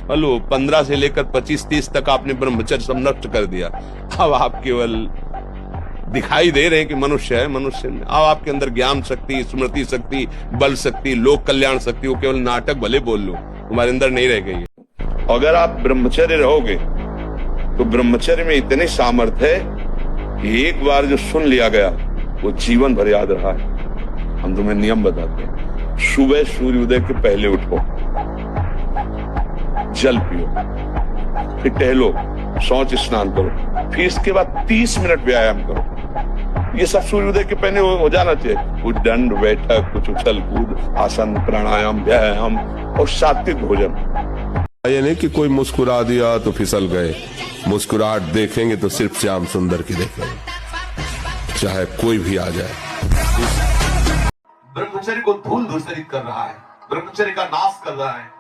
Hello 15 से लेकर 25-30 तक आपने ब्रह्मचर्य सब नष्ट कर दिया। अब आप केवल दिखाई दे रहे हैं कि मनुष्य है, मनुष्य में अब आपके अंदर ज्ञान शक्ति, स्मृति शक्ति, बल शक्ति, लोक कल्याण शक्ति, वो केवल नाटक भले बोल लो, तुम्हारे अंदर नहीं रह गई है। अगर आप ब्रह्मचर्य रहोगे तो ब्रह्मचर्य में इतनी सामर्थ्य है कि एक बार जो सुन लिया गया वो जीवन भर याद रहा है। हम तुम्हें नियम बताते हैं, सुबह सूर्योदय के पहले उठो, जल पियो, फिर टहलो, शौच स्नान करो, फिर इसके बाद 30 मिनट व्यायाम करो। ये सब सूर्योदय के पहले हो जाना चाहिए। कुछ दंड बैठक, कुछ उछल कूद, आसन, प्राणायाम, व्यायाम और सात्विक भोजन। ये नहीं कि कोई मुस्कुरा दिया तो फिसल गए। मुस्कुराहट देखेंगे तो सिर्फ श्याम सुंदर की देखेंगे, चाहे कोई भी आ जाए। ब्रह्मचर्य को धूल धूसरित कर रहा है, ब्रह्मचर्य का नाश कर रहा है।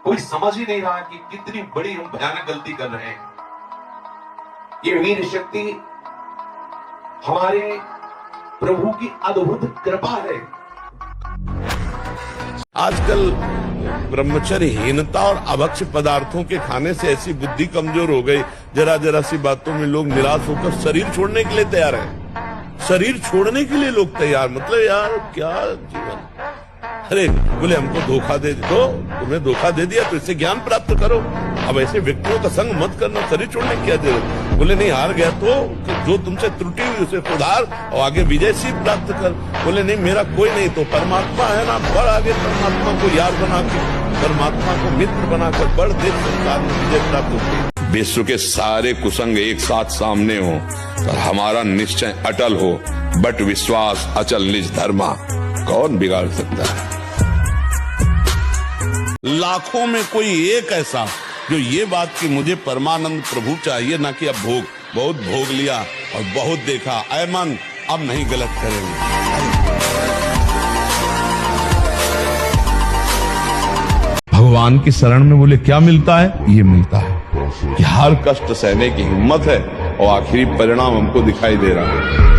कोई समझ ही नहीं रहा कि कितनी बड़ी हम भयानक गलती कर रहे हैं। ये वीर शक्ति हमारे प्रभु की अद्भुत कृपा है। आजकल ब्रह्मचर्यहीनता और अभक्ष्य पदार्थों के खाने से ऐसी बुद्धि कमजोर हो गई, जरा जरा सी बातों में लोग निराश होकर शरीर छोड़ने के लिए तैयार हैं। शरीर छोड़ने के लिए लोग तैयार, मतलब यार क्या जीवन। अरे बोले हमको धोखा दे दो, तुम्हें धोखा दे दिया तो इससे ज्ञान प्राप्त करो। अब ऐसे व्यक्तियों का संग मत करना, शरीर छोड़ने की क्या जरूरत। बोले नहीं हार गया तो जो तुमसे त्रुटि हुई उसे सुधार और आगे विजय सिद्ध प्राप्त कर। बोले नहीं मेरा कोई नहीं तो परमात्मा है ना, बढ़ आगे परमात्मा को यार बना के, परमात्मा को मित्र बनाकर बढ़, देश संसार में विजय प्राप्त होती है। विश्व के सारे कुसंग एक साथ सामने हो और हमारा निश्चय अटल हो, बट विश्वास अचल निज धर्मा, कौन बिगाड़ सकता है। लाखों में कोई एक ऐसा जो ये बात कि मुझे परमानंद प्रभु चाहिए, ना कि अब भोग, बहुत भोग लिया और बहुत देखा, ऐ मन अब नहीं गलत करेंगे। भगवान की शरण में बोले क्या मिलता है, ये मिलता है कि हर कष्ट सहने की हिम्मत है और आखिरी परिणाम हमको दिखाई दे रहा है।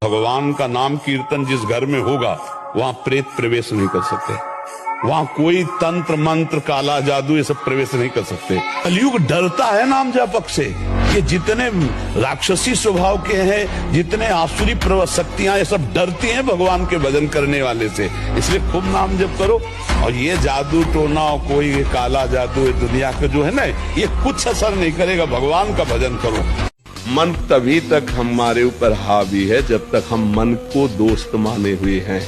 भगवान का नाम कीर्तन जिस घर में होगा वहां प्रेत प्रवेश नहीं कर सकते, वहां कोई तंत्र मंत्र काला जादू ये सब प्रवेश नहीं कर सकते। कलयुग डरता है नाम जापक से। ये जितने राक्षसी स्वभाव के हैं, जितने आसुरी शक्तियां, ये सब डरती हैं भगवान के भजन करने वाले से। इसलिए खूब नाम जप करो। और ये जादू टोना, कोई काला जादू दुनिया का जो है ना, ये कुछ असर नहीं करेगा। भगवान का भजन करो। मन तभी तक हमारे ऊपर हावी है जब तक हम मन को दोस्त माने हुए हैं,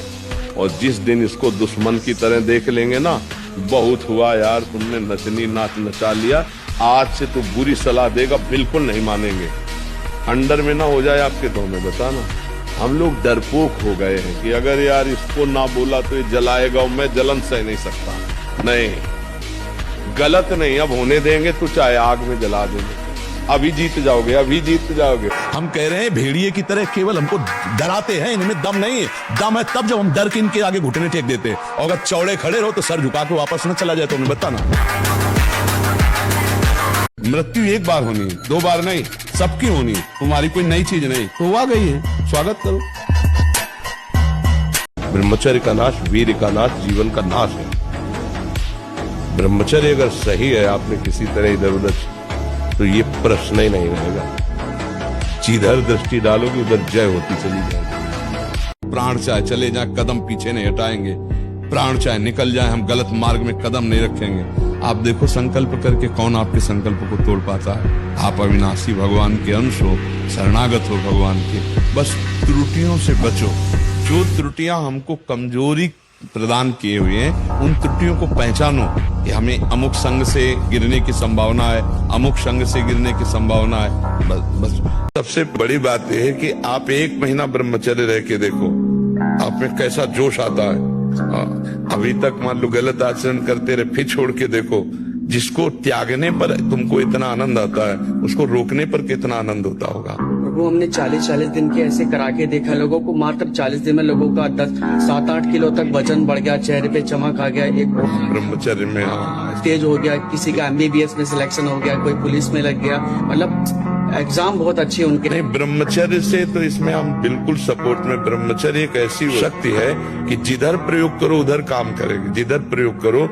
और जिस दिन इसको दुश्मन की तरह देख लेंगे ना, बहुत हुआ यार, तुमने नचनी नाच नचा लिया, आज से तो बुरी सलाह देगा, बिल्कुल नहीं मानेंगे। अंडर में ना हो जाए आपके तो हमें बताना। हम लोग डरपोक हो गए हैं कि अगर यार इसको ना बोला तो ये जलाएगा और मैं जलन सह नहीं सकता। नहीं, गलत नहीं, अब होने देंगे तो चाहे आग में जला देंगे। अभी जीत जाओगे, अभी जीत जाओगे। हम कह रहे हैं भेड़िए की तरह केवल हमको डराते हैं, इनमें दम नहीं है। दम है तब जब हम डर के इनके आगे घुटने टेक देते हैं, और अगर चौड़े खड़े रहो तो सर झुका के वापस न चला जाए तो हमें बताना। मृत्यु एक बार होनी, 2 बार नहीं, सबकी होनी। तुम्हारी कोई नई चीज नहीं, तो आ गई है, स्वागत करो। ब्रह्मचर्य का नाश वीर का नाश, जीवन का नाश है। ब्रह्मचर्य अगर सही है, आपने किसी तरह इधर उधर, तो ये प्रश्न ही नहीं रहेगा। जिधर दृष्टि डालोगे उधर जय होती चली जाएगी। प्राण चाहे चले जाए, कदम पीछे नहीं हटाएंगे। प्राण चाहे निकल जाए, हम गलत मार्ग में कदम नहीं रखेंगे। आप देखो संकल्प करके कौन आपके संकल्प को तोड़ पाता है। आप अविनाशी भगवान के अंश हो, शरणागत हो भगवान के। बस त्रुटियों से बचो। जो त्रुटियां हमको कमजोरी प्रदान किए हुए हैं, उन त्रुटियों को पहचानो कि हमें अमुक संग से गिरने की संभावना है, अमुक संग से गिरने की संभावना है। बस सबसे बड़ी बात यह है कि आप 1 महीना ब्रह्मचर्य रह के देखो, आप में कैसा जोश आता है। अभी तक मान लो गलत आचरण करते रहे, फिर छोड़ के देखो। जिसको त्यागने पर तुमको इतना आनंद आता है, उसको रोकने पर कितना आनंद होता होगा। प्रभु हमने 40-40 दिन के ऐसे करा के देखा, लोगों को मात्र 40 दिन में लोगों का 7-8 किलो तक वजन बढ़ गया, चेहरे पे चमक आ गया, एक ब्रह्मचर्य में तेज हो गया, किसी का MBBS में सिलेक्शन हो गया, कोई पुलिस में लग गया। मतलब एग्जाम बहुत अच्छी उनके। नहीं, ब्रह्मचर्य से तो इसमें हम बिल्कुल सपोर्ट में। ब्रह्मचर्य एक ऐसी शक्ति है कि जिधर प्रयोग करो उधर काम करेगी, जिधर प्रयोग करो।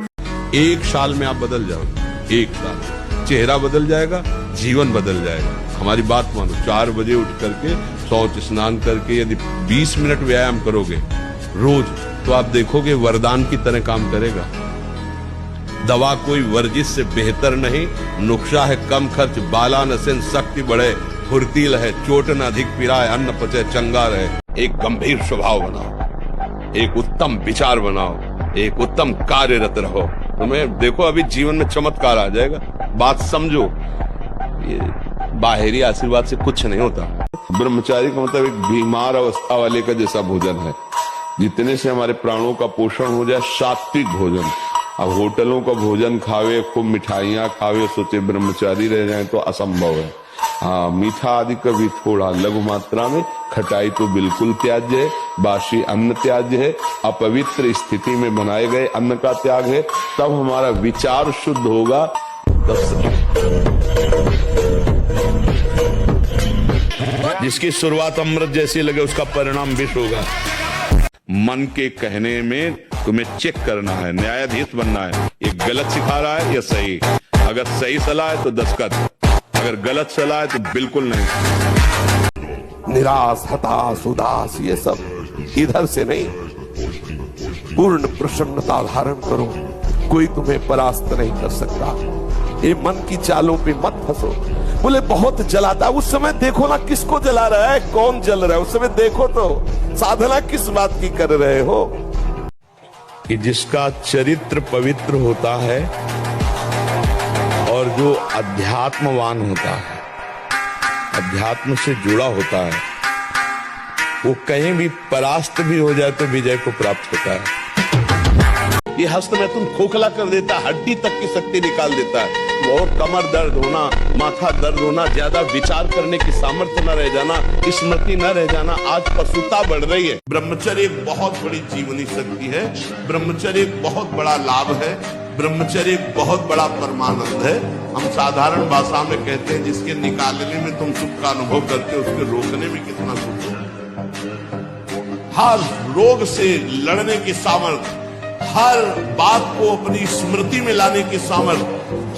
1 साल में आप बदल जाओगे, 1 साल चेहरा बदल जाएगा, जीवन बदल जाएगा। हमारी बात मानो, 4 बजे उठ करके शौच स्नान करके यदि 20 मिनट व्यायाम करोगे रोज, तो आप देखोगे वरदान की तरह काम करेगा। दवा कोई वर्जिश से बेहतर नहीं, नुक्शा है कम खर्च, बाला नसेन शक्ति बढ़े, फुर्तील है चोट न अधिक पिराए, अन्न पचे चंगा रहे। एक गंभीर स्वभाव बनाओ, एक उत्तम विचार बनाओ, एक उत्तम कार्यरत रहो, तुम्हें देखो अभी जीवन में चमत्कार आ जाएगा। बात समझो, ये बाहरी आशीर्वाद से कुछ नहीं होता। ब्रह्मचारी का मतलब एक बीमार अवस्था वाले का जैसा भोजन है, जितने से हमारे प्राणों का पोषण हो जाए, सात्विक भोजन। अब होटलों का भोजन खावे, खूब मिठाइयां खावे, सोचे ब्रह्मचारी रह जाए तो असंभव है। हाँ, मीठा आदि कभी थोड़ा लघु मात्रा में, खटाई तो बिल्कुल त्याज्य है, बासी अन्न त्याज्य है, अपवित्र स्थिति में बनाए गए अन्न का त्याग है। तब हमारा विचार शुद्ध होगा, तब जिसकी शुरुआत अमृत जैसी लगे उसका परिणाम विष होगा। मन के कहने में तुम्हें चेक करना है, न्यायाधीश बनना है, ये गलत सिखा रहा है या सही। अगर सही सलाह है तो दस्तखत, अगर गलत सलाह है तो बिल्कुल नहीं। निराश, हताश, उदास, ये सब इधर से नहीं, पूर्ण प्रसन्नता धारण करो, कोई तुम्हें परास्त नहीं कर सकता। ये मन की चालों पे मत फंसो। बोले बहुत जलाता है, उस समय देखो ना किसको जला रहा है, कौन जल रहा है, उस समय देखो तो साधना किस बात की कर रहे हो। कि जिसका चरित्र पवित्र होता है और जो अध्यात्मवान होता है, अध्यात्म से जुड़ा होता है, वो कहीं भी परास्त भी हो जाए तो विजय को प्राप्त होता है। ये हस्त में तुम खोखला कर देता है, हड्डी तक की शक्ति निकाल देता है। और कमर दर्द होना, माथा दर्द होना, ज्यादा विचार करने की सामर्थ्य न रह जाना, स्मृति न रह जाना, आज पशुता बढ़ रही है। ब्रह्मचर्य एक बहुत बड़ी जीवनी शक्ति है, ब्रह्मचर्य एक बहुत बड़ा लाभ है, ब्रह्मचर्य एक बहुत बड़ा परमानंद है। हम साधारण भाषा में कहते हैं, जिसके निकालने में तुम सुख का अनुभव करते हो, उसके रोकने में कितना सुख हो। हर रोग से लड़ने की सामर्थ्य, हर बात को अपनी स्मृति में लाने की सामर्थ्य,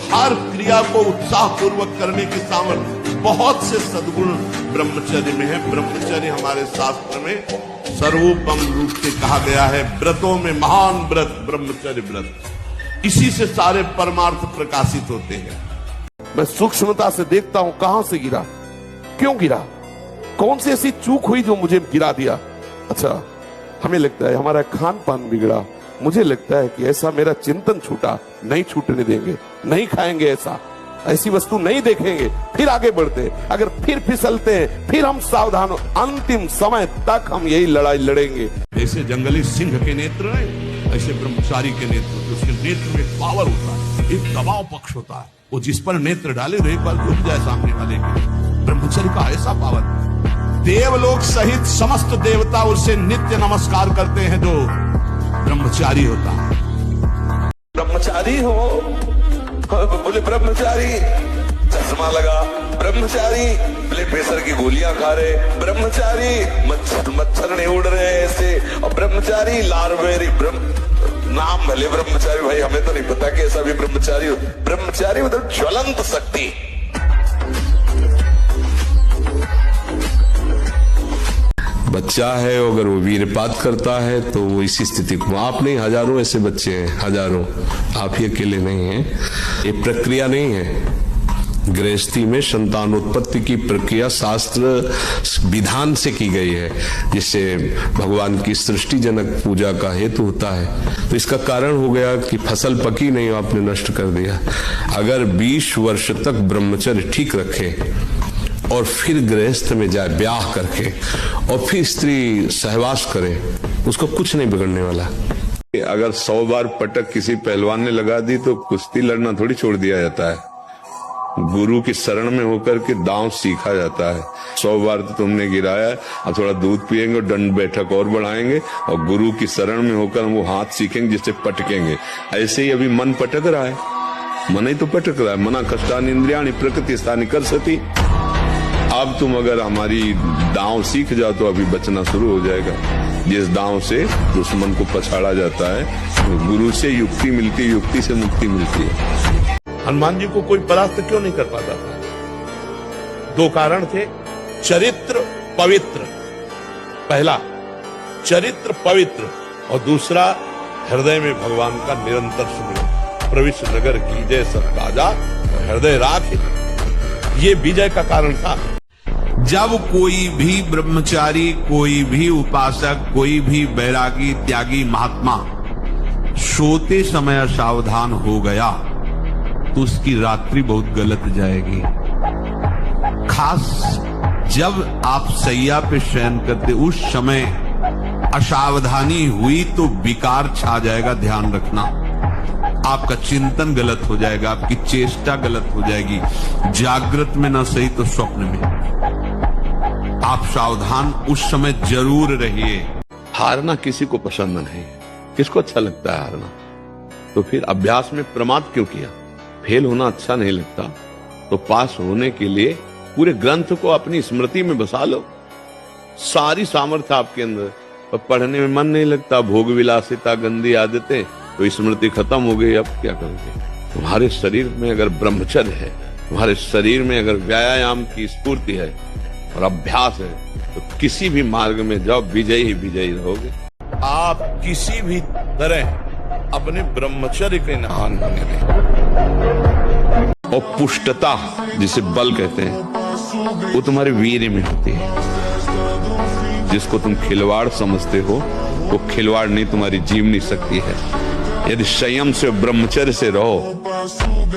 हर क्रिया को उत्साह पूर्वक करने की सामर्थ्य, बहुत से सद्गुण ब्रह्मचर्य में है। ब्रह्मचर्य हमारे शास्त्र में सर्वोपम रूप से कहा गया है। व्रतों में महान व्रत ब्रह्मचर्य व्रत, इसी से सारे परमार्थ प्रकाशित होते हैं। मैं सूक्ष्मता से देखता हूं, कहां से गिरा, क्यों गिरा, कौन सी ऐसी चूक हुई जो मुझे गिरा दिया। अच्छा, हमें लगता है हमारा खान पान बिगड़ा, मुझे लगता है कि ऐसा मेरा चिंतन छूटा, नहीं छूटने देंगे, नहीं खाएंगे, ऐसी वस्तु नहीं देखेंगे, फिर आगे बढ़ते। अगर फिर फिसलते हैं, फिर हम सावधान हो, अंतिम समय तक हम यही लड़ाई लड़ेंगे। जैसे जंगली सिंह के नेत्र नहीं, ऐसे ब्रह्मचारी के नेत्र, उसके नेत्र में पावर होता है, एक दबाव पक्ष होता है, वो जिस पर नेत्र डाले तो एक बार रुक जाए सामने वाले के। ब्रह्मचर्य का ऐसा पावर, देवलोक सहित समस्त देवता उसे नित्य नमस्कार करते हैं जो ब्रह्मचारी होता है। ब्रह्मचारी हो, बोले ब्रह्मचारी चश्मा लगा, ब्रह्मचारी बोले प्रेशर की गोलियां खा रहे, ब्रह्मचारी मच्छर नहीं उड़ रहे ऐसे, और ब्रह्मचारी लारवेरी नाम भले ब्रह्मचारी, भाई हमें तो नहीं पता कि ऐसा भी ब्रह्मचारी हो। ब्रह्मचारी मतलब ज्वलंत शक्ति। बच्चा है, अगर वो वीरपात करता है तो वो इसी स्थिति को, आप नहीं, हजारों ऐसे बच्चे हैं, हजारों, आप ही अकेले नहीं हैं। ये प्रक्रिया नहीं है। गृहस्थी में संतानोत्पत्ति की प्रक्रिया शास्त्र विधान से की गई है, जिससे भगवान की सृष्टि जनक पूजा का हेतु होता है। तो इसका कारण हो गया कि फसल पकी नहीं, आपने नष्ट कर दिया। अगर 20 वर्ष तक ब्रह्मचर्य ठीक रखे और फिर गृहस्थ में जाए ब्याह करके, और फिर स्त्री सहवास करे, उसको कुछ नहीं बिगड़ने वाला। अगर 100 बार पटक किसी पहलवान ने लगा दी तो कुश्ती लड़ना थोड़ी छोड़ दिया जाता है। गुरु की शरण में होकर के दांव सीखा जाता है। 100 बार तो तुमने गिराया, अब थोड़ा दूध पिएंगे और दंड बैठक और बढ़ाएंगे, और गुरु की शरण में होकर हम वो हाथ सीखेंगे जिससे पटकेंगे। ऐसे ही अभी मन पटक रहा है, मन ही तो पटक रहा है। मना कष्टानि इंद्रियाणि प्रकृति स्थानि कर्षति। अब तुम अगर हमारी दांव सीख जाओ तो अभी बचना शुरू हो जाएगा। जिस दांव से दुश्मन को पछाड़ा जाता है, गुरु से युक्ति मिलती है, युक्ति से मुक्ति मिलती है। हनुमान जी को कोई परास्त क्यों नहीं कर पाता था? दो कारण थे। चरित्र पवित्र, पहला चरित्र पवित्र, और दूसरा हृदय में भगवान का निरंतर सुमिरन। प्रविष्ट नगर की जय सब राजा हृदय राखे, ये विजय का कारण था। जब कोई भी ब्रह्मचारी, कोई भी उपासक, कोई भी बैरागी त्यागी महात्मा सोते समय असावधान हो गया तो उसकी रात्रि बहुत गलत जाएगी। खास जब आप सैया पे शयन करते उस समय असावधानी हुई तो विकार छा जाएगा, ध्यान रखना। आपका चिंतन गलत हो जाएगा, आपकी चेष्टा गलत हो जाएगी, जागृत में ना सही तो स्वप्न में। आप सावधान उस समय जरूर रहिए। हारना किसी को पसंद नहीं, किसको अच्छा लगता है हारना? तो फिर अभ्यास में प्रमाद क्यों किया? फेल होना अच्छा नहीं लगता तो पास होने के लिए पूरे ग्रंथ को अपनी स्मृति में बसा लो। सारी सामर्थ्य आपके अंदर, पर पढ़ने में मन नहीं लगता, भोग विलासिता, गंदी आदतें, तो स्मृति खत्म हो गई। अब क्या करोगे? तुम्हारे शरीर में अगर ब्रह्मचर्य है, तुम्हारे शरीर में अगर व्यायाम की स्फूर्ति है और अभ्यास है, तो किसी भी मार्ग में जाओ, विजयी ही विजयी रहोगे। आप किसी भी तरह अपने ब्रह्मचर्य के नहान होने दें। और पुष्टता जिसे बल कहते हैं, वो तुम्हारे वीर्य में होती है। जिसको तुम खिलवाड़ समझते हो, वो खिलवाड़ नहीं, तुम्हारी जीवनी शक्ति है। यदि संयम से ब्रह्मचर्य से रहो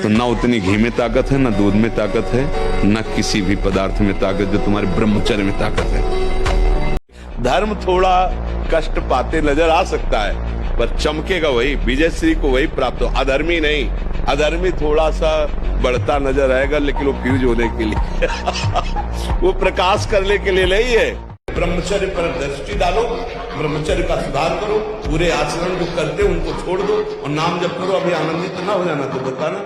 तो न उतनी घी में ताकत है, न दूध में ताकत है, न किसी भी पदार्थ में ताकत, जो तुम्हारे ब्रह्मचर्य में ताकत है। धर्म थोड़ा कष्ट पाते नजर आ सकता है, पर चमकेगा वही, विजय श्री को वही प्राप्त हो, अधर्मी नहीं। अधर्मी थोड़ा सा बढ़ता नजर आएगा, लेकिन वो फ्यूज होने के लिए वो प्रकाश करने के लिए नहीं है। ब्रह्मचर्य पर दृष्टि डालो, ब्रह्मचर्य का सुधार करो, पूरे आचरण जो करते उनको छोड़ दो और नाम जप करो। अभी आनंदित ना हो जाना तो बताना।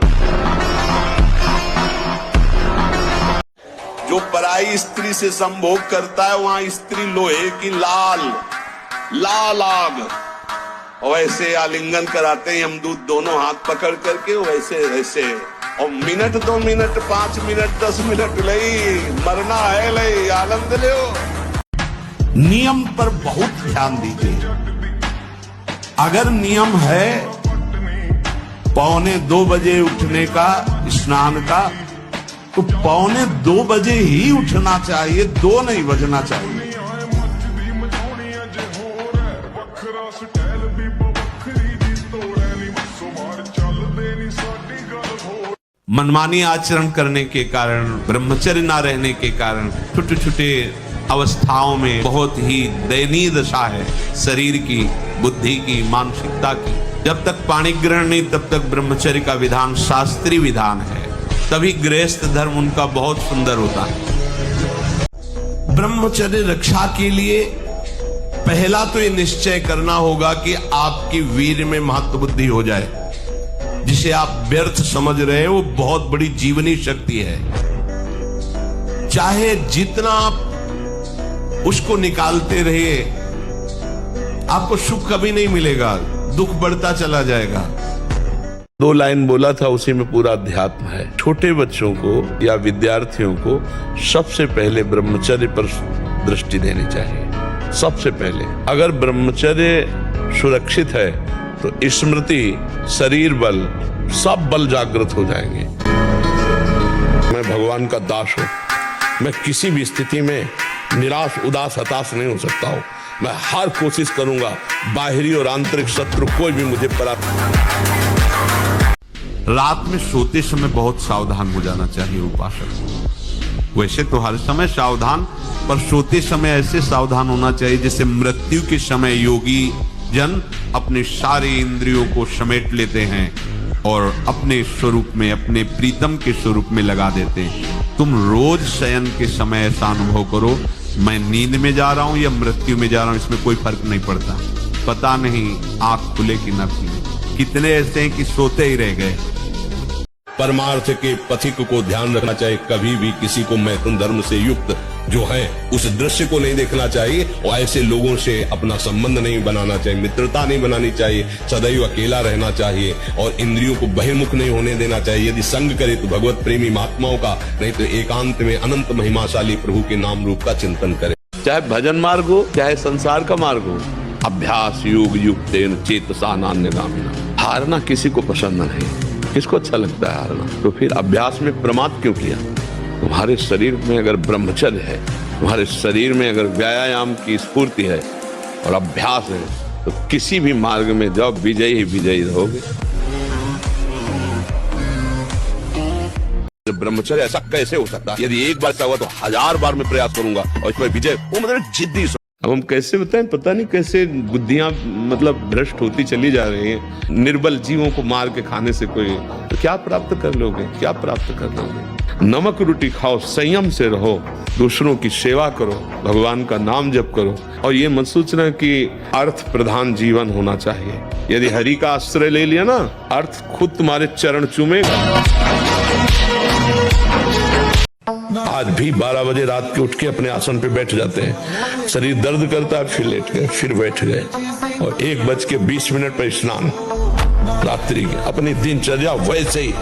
जो पराई स्त्री से संभोग करता है, वहां स्त्री लोहे की लाल आग, वैसे आलिंगन कराते हैं यमदूत दोनों हाथ पकड़ करके, वैसे और मिनट 2 मिनट 5 मिनट 10 मिनट लई मरना है, लई आनंद लो। नियम पर बहुत ध्यान दीजिए। अगर नियम है 1:45 बजे उठने का, स्नान का, तो 1:45 बजे ही उठना चाहिए, 2 नहीं बजना चाहिए। मनमानी आचरण करने के कारण, ब्रह्मचर्य ना रहने के कारण छोटे छोटे अवस्थाओं में बहुत ही दयनीय दशा है शरीर की, बुद्धि की, मानसिकता की। जब तक पाणी ग्रहण नहीं, तब तक ब्रह्मचर्य का विधान शास्त्रीय विधान है, तभी गृहस्थ धर्म उनका बहुत सुंदर होता है। ब्रह्मचर्य रक्षा के लिए पहला तो ये निश्चय करना होगा कि आपकी वीर में महत्व बुद्धि हो जाए। जिसे आप व्यर्थ समझ रहे हैं वो बहुत बड़ी जीवनी शक्ति है। चाहे जितना आप उसको निकालते रहिए, आपको सुख कभी नहीं मिलेगा, दुख बढ़ता चला जाएगा। 2 लाइन बोला था, उसी में पूरा अध्यात्म है। छोटे बच्चों को या विद्यार्थियों को सबसे पहले ब्रह्मचर्य पर दृष्टि देनी चाहिए। सबसे पहले अगर ब्रह्मचर्य सुरक्षित है तो स्मृति, शरीर बल, सब बल जागृत हो जाएंगे। मैं भगवान का दास हूं, मैं किसी भी स्थिति में निराश, उदास, हताश नहीं हो सकता हूं। मैं हर कोशिश करूंगा, बाहरी और आंतरिक शत्रु कोई भी मुझे परास्त। रात में सोते समय बहुत सावधान हो जाना चाहिए उपासक को। वैसे तो हर समय सावधान, पर सोते समय ऐसे सावधान होना चाहिए जैसे मृत्यु के समय योगी जन अपने सारे इंद्रियों को समेट लेते हैं और अपने स्वरूप में, अपने प्रीतम के स्वरूप में लगा देते हैं। तुम रोज शयन के समय ऐसा अनुभव करो, मैं नींद में जा रहा हूं या मृत्यु में जा रहा हूं, इसमें कोई फर्क नहीं पड़ता। पता नहीं आंख खुले कि न खुले। कितने ऐसे हैं कि सोते ही रह गए। परमार्थ के पथिक को ध्यान रखना चाहिए। कभी भी किसी को मैथुन धर्म से युक्त जो है उस दृश्य को नहीं देखना चाहिए और ऐसे लोगों से अपना संबंध नहीं बनाना चाहिए, मित्रता नहीं बनानी चाहिए, सदैव अकेला रहना चाहिए और इंद्रियों को बहिर्मुख नहीं होने देना चाहिए। यदि संग करे तो भगवत प्रेमी महात्माओं का, नहीं तो एकांत में अनंत महिमाशाली प्रभु के नाम रूप का चिंतन करे। चाहे भजन मार्ग हो चाहे संसार का मार्ग हो, अभ्यास योग युक्तेन चेतसा नान्यगामिना। हारना किसी को पसंद नहीं, किसको अच्छा लगता है हारना? तो फिर अभ्यास में प्रमाद क्यों किया? तुम्हारे शरीर में अगर ब्रह्मचर्य है, तुम्हारे शरीर में अगर व्यायाम की स्फूर्ति है और अभ्यास है, तो किसी भी मार्ग में जाओ, विजयी ही विजयी रहोगे। ब्रह्मचर्य ऐसा कैसे हो सकता है? यदि एक बार ऐसा हुआ तो 1000 बार मैं प्रयास करूंगा और इस पर विजय, वो मतलब जिद्दी। अब हम कैसे बताएं, पता नहीं कैसे बुद्धियां मतलब भ्रष्ट होती चली जा रही हैं। निर्बल जीवों को मार के खाने से कोई तो क्या प्राप्त कर लोगे? क्या प्राप्त कर लोगे? नमक रोटी खाओ, संयम से रहो, दूसरों की सेवा करो, भगवान का नाम जप करो और ये मत सोचना कि अर्थ प्रधान जीवन होना चाहिए। यदि हरि का आश्रय ले लिया ना, अर्थ खुद तुम्हारे चरण चूमेगा। आज भी 12 बजे रात के उठ के अपने आसन पे बैठ जाते हैं, शरीर दर्द करता है, फिर लेट गए, फिर बैठ गए और 1:20 पर स्नान रात्रि की। अपनी दिनचर्या वैसे ही,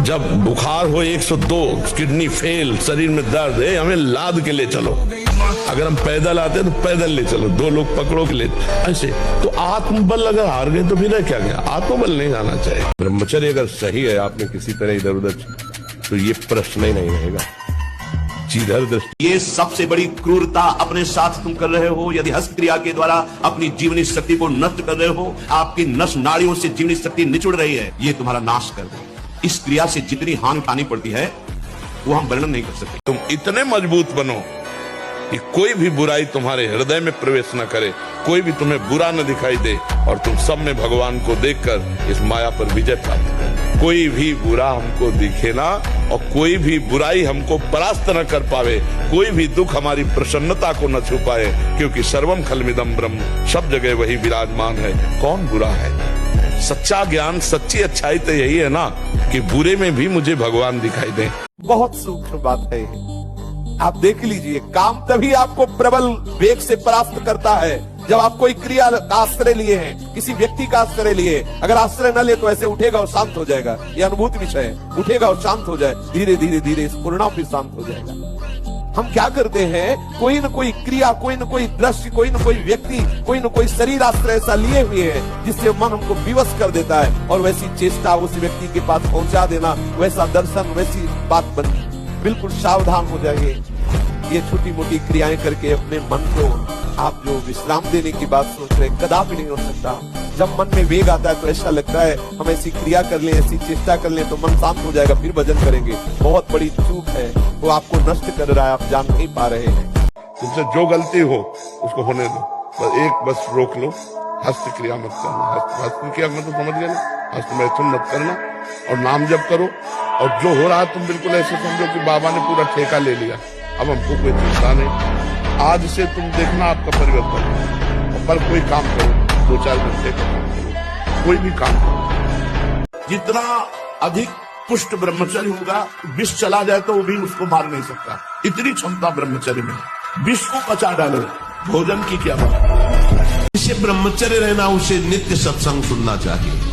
जब बुखार हो 102, किडनी फेल, शरीर में दर्द है, हमें लाद के ले चलो। अगर हम पैदल आते हैं तो पैदल ले चलो, 2 लोग पकड़ो के ले, ऐसे। तो आत्मबल अगर हार गए तो फिर क्या गया? आत्मबल नहीं आना चाहिए। ब्रह्मचर्य अगर सही है, आपने किसी तरह इधर उधर, तो ये प्रश्न ही नहीं रहेगा। जिधर दृष्टि, ये सबसे बड़ी क्रूरता अपने साथ तुम कर रहे हो। यदि हस्त क्रिया के द्वारा अपनी जीवनी शक्ति को नष्ट कर रहे हो, आपकी नस नाड़ियों से जीवनी शक्ति निचुड़ रही है, ये तुम्हारा नाश कर दे। इस क्रिया से जितनी हानि उठानी पड़ती है वो हम वर्णन नहीं कर सकते। तुम इतने मजबूत बनो कि कोई भी बुराई तुम्हारे हृदय में प्रवेश न करे, कोई भी तुम्हें बुरा न दिखाई दे और तुम सब में भगवान को देखकर इस माया पर विजय प्राप्त करो। कोई भी बुरा हमको दिखे ना और कोई भी बुराई हमको परास्त न कर पावे, कोई भी दुख हमारी प्रसन्नता को न छुपाए, क्योंकि सर्वम खलमिदम ब्रह्म, सब जगह वही विराजमान है। कौन बुरा है? सच्चा ज्ञान, सच्ची अच्छाई तो यही है ना कि बुरे में भी मुझे भगवान दिखाई दे। बहुत सूक्ष्म बात है ये। आप देख लीजिए, काम तभी आपको प्रबल वेग से परास्त करता है जब आप कोई क्रिया का आश्रय लिए हैं, किसी व्यक्ति का आश्रय लिए। अगर आश्रय न ले तो ऐसे उठेगा और शांत हो जाएगा। यह अनुभूति विषय है। उठेगा और शांत हो जाए, धीरे धीरे धीरे इस पूर्णा फिर शांत हो जाएगा। हम क्या करते हैं, कोई न कोई क्रिया, कोई न कोई दृश्य, कोई न कोई व्यक्ति, कोई न कोई शरीर आश्रय ऐसा लिए हुए है जिससे मन हमको विवश कर देता है और वैसी चेष्टा उस व्यक्ति के पास पहुंचा देना, वैसा दर्शन, वैसी बात बनती। बिल्कुल सावधान हो जाइए। ये छोटी मोटी क्रियाएं करके अपने मन को आप जो विश्राम देने की बात सोच रहे, कदापि नहीं हो सकता। जब मन में वेग आता है तो ऐसा लगता है हम ऐसी क्रिया कर लें, ऐसी चेष्टा कर लें तो मन शांत हो जाएगा, फिर भजन करेंगे। बहुत बड़ी चूक है, वो आपको नष्ट कर रहा है, आप जान नहीं पा रहे हैं। तुमसे जो गलती हो उसको होने दो, बस रोक लो, हस्त क्रिया मत करना। हस्त क्रिया मतलब समझ गए ना, हस्त मैथुन मत करना और नाम जप करो। और जो हो रहा है तुम बिल्कुल ऐसे समझो कि बाबा ने पूरा ठेका ले लिया, अब हमको कोई चिंता नहीं। आज से तुम देखना आपका परिवर्तन। पर कोई काम करो, 2-4 घंटे का काम करो, कोई भी काम करो। जितना अधिक पुष्ट ब्रह्मचर्य होगा, विष चला जाए तो वो भी उसको मार नहीं सकता। इतनी क्षमता ब्रह्मचर्य में। विष को पचा डालो, भोजन की क्या बात। इसे ब्रह्मचर्य रहना, उसे नित्य सत्संग सुनना चाहिए।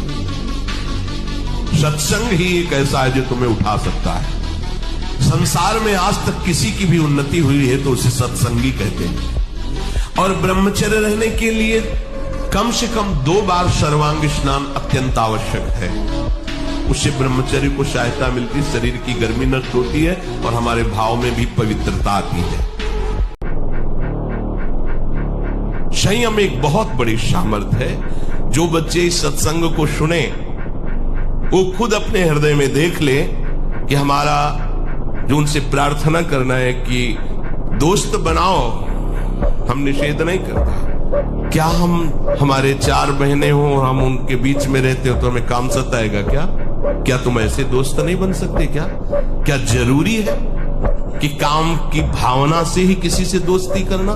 सत्संग ही एक ऐसा है जो तुम्हें उठा सकता है। संसार में आज तक किसी की भी उन्नति हुई है तो उसे सत्संगी कहते हैं। और ब्रह्मचर्य रहने के लिए कम से कम 2 बार सर्वांग स्नान अत्यंत आवश्यक है। उससे ब्रह्मचर्य को सहायता मिलती, शरीर की गर्मी नष्ट होती है और हमारे भाव में भी पवित्रता आती है। संयम एक बहुत बड़ी सामर्थ्य है। जो बच्चे इस सत्संग को सुने वो खुद अपने हृदय में देख ले कि हमारा जो उनसे प्रार्थना करना है कि दोस्त बनाओ, हम निषेध नहीं करते। क्या हम हमारे 4 बहनें हो और हम उनके बीच में रहते हो तो हमें काम सताएगा क्या? क्या तुम ऐसे दोस्त नहीं बन सकते क्या? क्या जरूरी है कि काम की भावना से ही किसी से दोस्ती करना?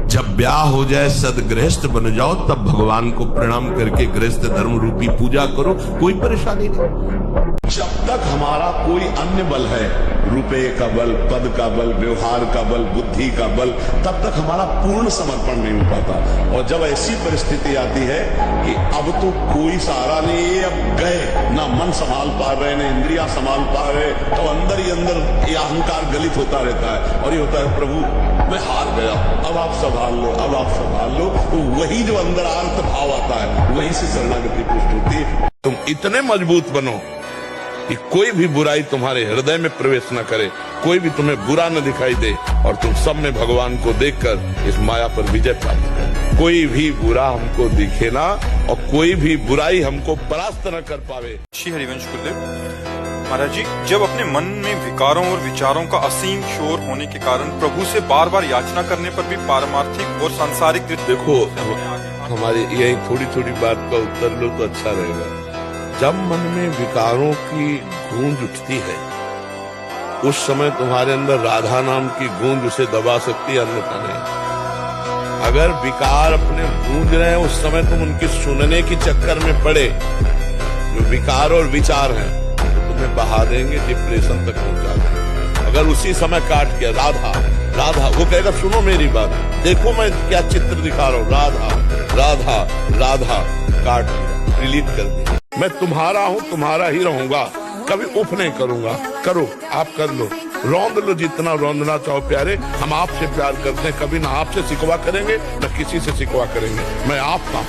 जब ब्याह हो जाए सदगृहस्थ बन जाओ, तब भगवान को प्रणाम करके गृहस्थ धर्म रूपी पूजा करो, कोई परेशानी नहीं। जब तक तक हमारा कोई अन्य बल है, रुपए का बल, पद का बल, व्यवहार का बल, बुद्धि का बल, तब तक हमारा पूर्ण समर्पण नहीं हो पाता। और जब ऐसी परिस्थिति आती है कि अब तो कोई सहारा नहीं, ये अब गए, ना मन संभाल पा रहे, ना इंद्रियां संभाल पा रहे, तो अंदर ही अंदर ये अहंकार गलित होता रहता है और ये होता है प्रभु मैं हार गया, अब आप संभाल लो, अब आप संभाल लो। तो वही जो अंदर आर्त भाव आता है, वहीं से शरणागति पुष्ट होती है। तुम इतने मजबूत बनो कि कोई भी बुराई तुम्हारे हृदय में प्रवेश न करे, कोई भी तुम्हें बुरा न दिखाई दे और तुम सब में भगवान को देखकर इस माया पर विजय प्राप्त करो। कोई भी बुरा हमको दिखे ना और कोई भी बुराई हमको परास्त न कर पावे। श्री हरिवंश गुरुदेव महाराज जी, जब अपने मन में विकारों और विचारों का असीम शोर होने के कारण प्रभु से बार बार याचना करने पर भी पारमार्थिक और सांसारिक देखो, हमारी यही थोड़ी थोड़ी बात का उत्तर लो तो अच्छा रहेगा। जब मन में विकारों की गूंज उठती है, उस समय तुम्हारे अंदर राधा नाम की गूंज उसे दबा सकती है, अन्यथा नहीं। अगर विकार अपने गूंज रहे हैं, उस समय तुम उनकी सुनने की चक्कर में पड़े, जो विकार और विचार हैं तो तुम्हें बहा देंगे, डिप्रेशन तक पहुंचा देंगे। अगर उसी समय काट के राधा राधा, वो कहेगा सुनो मेरी बात, देखो मैं क्या चित्र दिखा रहा हूँ, राधा राधा राधा, काट डिलीट कर दिया। मैं तुम्हारा हूँ, तुम्हारा ही रहूंगा, कभी उफ नहीं करूंगा। करो, आप कर लो, रौंद लो जितना रौंदना चाहो प्यारे, हम आपसे प्यार करते हैं, कभी ना आपसे सिकवा करेंगे न किसी से सिकवा करेंगे। मैं आपका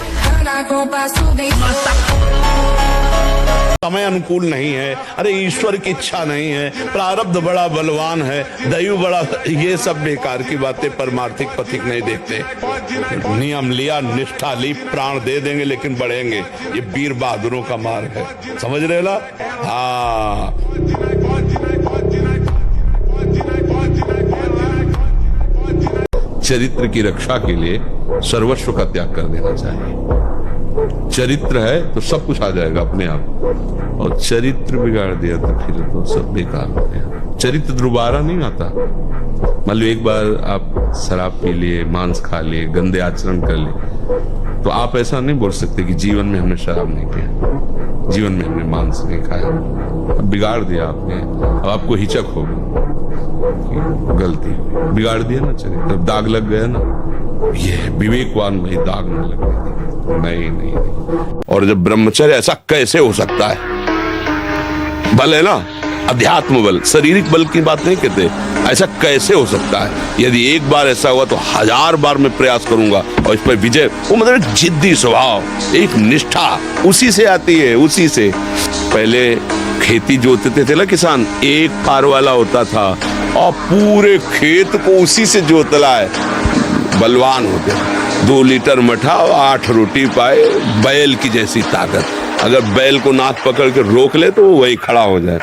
समय अनुकूल नहीं है, अरे ईश्वर की इच्छा नहीं है, प्रारब्ध बड़ा बलवान है, दैव बड़ा, ये सब बेकार की बातें परमार्थिक पथिक नहीं देखते। नियम लिया, निष्ठा ली, प्राण दे देंगे लेकिन बढ़ेंगे। ये वीर बहादुरों का मार्ग है, समझ रहे ना? हाँ, चरित्र की रक्षा के लिए सर्वस्व का त्याग कर देना चाहिए। चरित्र है तो सब कुछ आ जाएगा अपने आप, और चरित्र बिगाड़ दिया तो फिर तो सब बेकार हो गया। चरित्र दोबारा नहीं आता। मान लो एक बार आप शराब पी लिए, मांस खा लिए, गंदे आचरण कर लिए, तो आप ऐसा नहीं बोल सकते कि जीवन में हमने शराब नहीं पिया, जीवन में हमने मांस नहीं खाया। अब बिगाड़ दिया आपने, अब आपको हिचक होगी, गलती बिगाड़ दिया ना चरित्र, दाग लग गया ना। ये विवेकवान भाई दाग न लगने देंगे, नहीं। और जब ब्रह्मचर्य, ऐसा कैसे हो सकता है? बल है ना, अध्यात्म बल, शारीरिक बल की बात नहीं कहते, ऐसा कैसे हो सकता है? यदि एक बार ऐसा हुआ तो 1000 बार मैं प्रयास करूंगा और इस पर विजय। वो मतलब जिद्दी स्वभाव, एक निष्ठा उसी से आती है, उसी से। पहले खेती जोतते थे ना किसान, एक पार वाला होता था और पूरे खेत को उसी से जोतला है, बलवान होते हैं। 2 लीटर मठा और 8 रोटी पाए, बैल की जैसी ताकत। अगर बैल को नाक पकड़ के रोक ले तो वो वही खड़ा हो जाए।